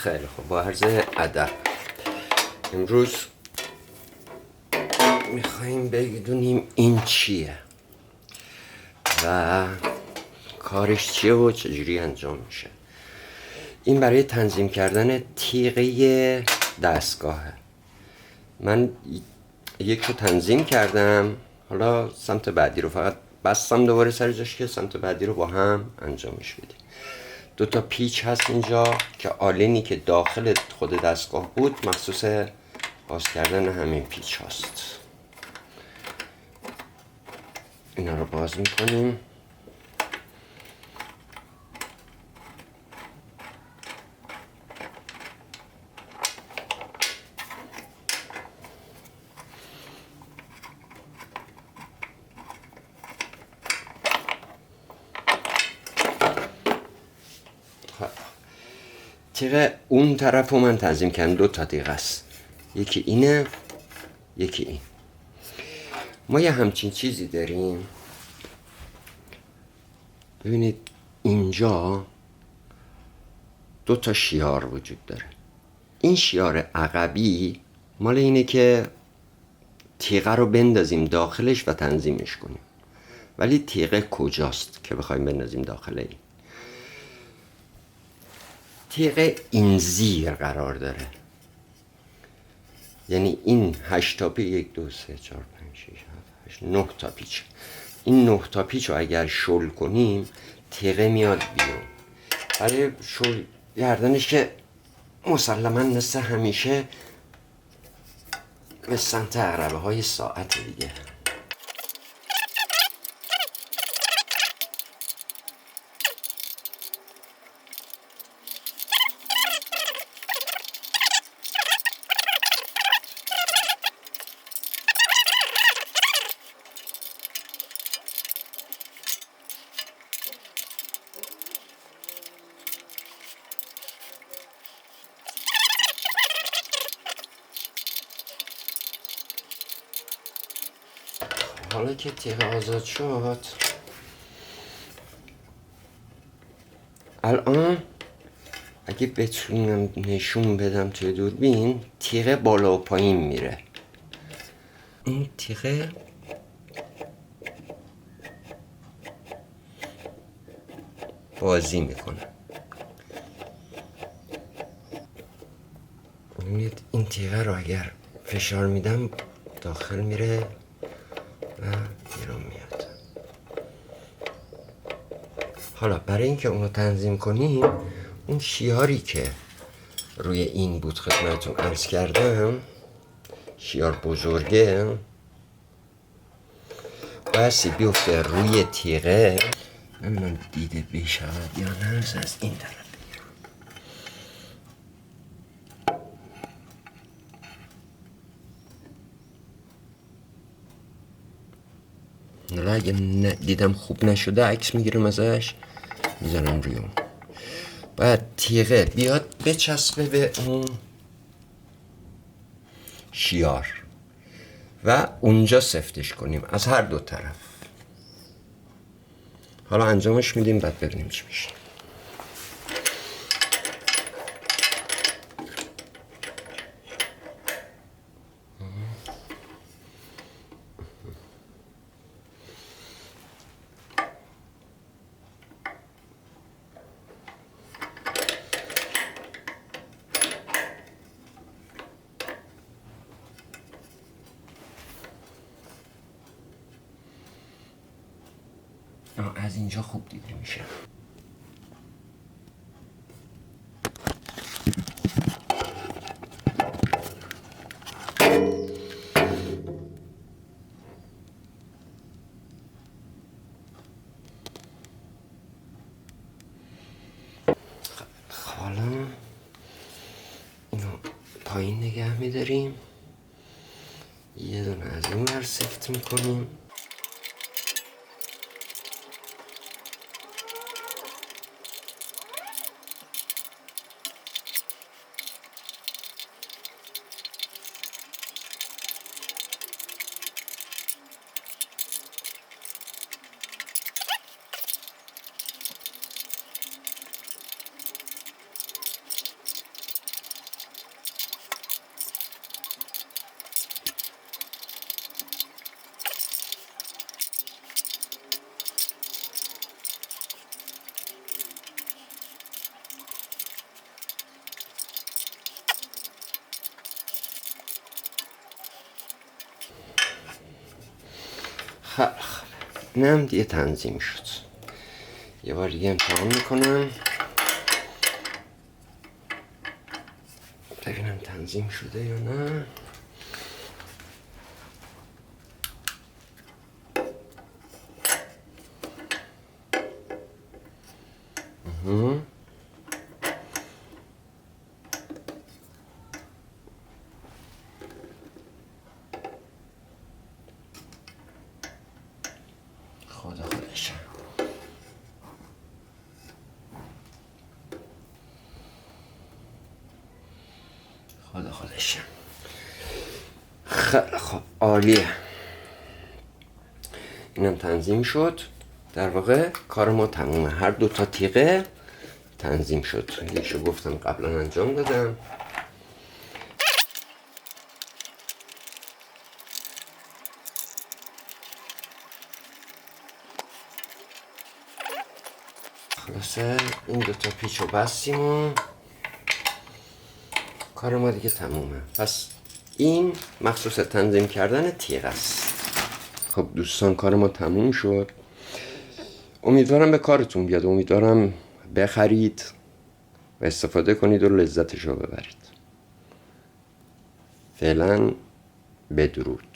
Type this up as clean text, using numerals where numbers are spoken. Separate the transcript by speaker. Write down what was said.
Speaker 1: خیلی خوب، با عرض ادب امروز میخواییم بدونیم این چیه و کارش چیه و چجوری انجام میشه. این برای تنظیم کردن تیغه دستگاهه. من یک رو تنظیم کردم، حالا سمت بعدی رو فقط بستم دوباره سر جاش که سمت بعدی رو با هم انجامش بدیم. 2 تا پیچ هست اینجا که آلینی که داخل خود دستگاه بود مخصوص باز کردن همین پیچ هست. اینا رو باز میکنیم. تیغه اون طرف رو من تنظیم کردم. 2 تا تیغه است، یکی اینه یکی این. ما یه همچین چیزی داریم، ببینید اینجا 2 تا شیار وجود داره. این شیار عقبی مال اینه که تیغه رو بندازیم داخلش و تنظیمش کنیم، ولی تیغه کجاست که بخوایم بندازیم داخل این؟ تیغه این زیر قرار داره، یعنی این 8 تا پیچ، 1 2 3 4 5 6 7 8 9 تا پیچ. این 9 تا پیچ رو اگر شل کنیم تیغه میاد بیرون. برای شل کردنش که مسلما مثل همیشه به سمت عقربه های ساعت دیگه. حالا که تیغه آزاد شد، الان اگه بتونم نشون بدم توی دوربین، تیغه بالا و پایین میره. این تیغه بازی میکنه. این تیغه رو اگر فشار میدم داخل میره و بیرون میاد. حالا برای اینکه اونو تنظیم کنیم، اون شیاری که روی این بود خدمتتون عرض کردم، شیار بزرگه، بایستی بیفته روی تیغه. نمیدونم دیده بشود یا نه، از این طرف بگیرم. اگه دیدم خوب نشده عکس میگیرم ازش میذارم روی اون. باید تیغه بیاد بچسبه به اون شیار و اونجا سفتش کنیم از هر 2 طرف. حالا انجامش میدیم بعد ببینیم چی میشه. از اینجا خوب دیده میشه. حالا اینو پایین نگه میداریم، یه دونه از این ور سفت میکنیم. اینم دیگه تنظیم شد. یه بار دیگه امتحان میکنم ببینم تنظیم شده یا نه. خدا خودشم. خدا خودشم. خیلی خب عالیه. اینم تنظیم شد. در واقع کار ما تمومه. هر دو تا تیغه تنظیم شد. یکشو گفتم قبلا انجام دادم. خلاصه این دو تا پیچو بستیم و کار ما دیگه تمومه. پس این مخصوص تنظیم کردن تیغ است. خب دوستان کار ما تموم شد. امیدوارم به کارتون بیاد. امیدوارم بخرید و استفاده کنید و لذتش رو ببرید. فعلا بدرود.